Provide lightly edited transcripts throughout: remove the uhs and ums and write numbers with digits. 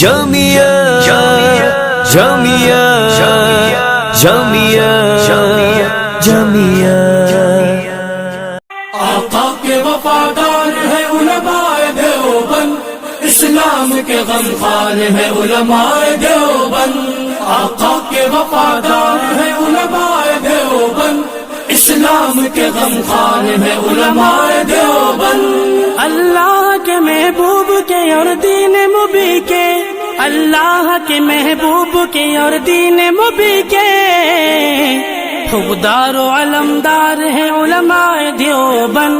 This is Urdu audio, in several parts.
جامعہ جامعہ جامعہ جامعہ آقا کے وفادار ہے علماء دیوبند، اسلام کے غمخوار ہے علماء دیوبند۔ آقا کے وفادار ہے علماء دیوبند، اسلام کے غمخوار ہے علماء دیوبند۔ اللہ کے محبوب کے اور دین مبی کے، اللہ کے محبوب کے اور دین مبی کے حقدار و علمدار ہے علماء دیوبند۔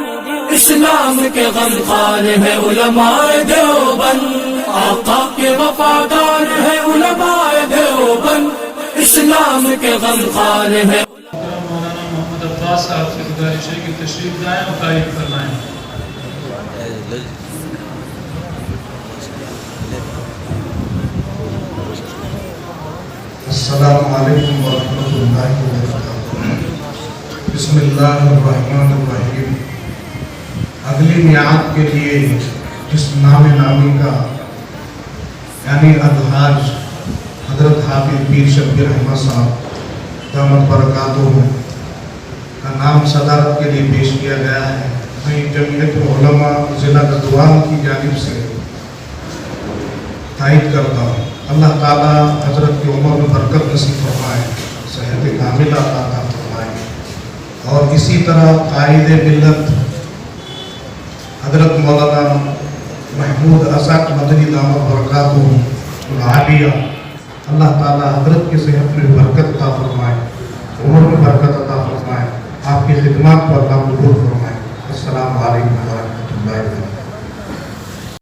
اسلام کے غمخوار ہے علماء دیوبند، آقا کے وفادار ہے علماء دیوبند، اسلام کے غمخوار ہے۔ مولانا محمد عباس صاحب سے گزارش ہے کہ تشریف لائیں اور قائم فرمائیں۔ السلام علیکم ورحمۃ اللہ وبرکاتہ۔ بسم اللہ الرحمن الرحیم۔ اگلی میعاد کے لیے جس نامی کا یعنی الحاج حضرت حافظ پیر شبیر احمد صاحب دامت برکاتہ کا نام صدارت کے لیے پیش کیا گیا ہے، میں جمعیت علماء ضلع گدوال کی جانب سے تائید کرتا ہوں۔ اللہ تعالیٰ حضرت کی عمر میں برکت نصیب فرمائے، صحت کاملہ عطا فرمائے، اور اسی طرح قائد ملت حضرت مولانا محمود اسد مدنی دامت برکاتہ العالیہ، اللہ تعالیٰ حضرت کی صحت میں برکت عطا فرمائے، عمر میں برکت عطا فرمائے، آپ کی خدمات کو اللہ قبول فرمائے۔ السلام علیکم ورحمۃ اللہ وبرکاتہ۔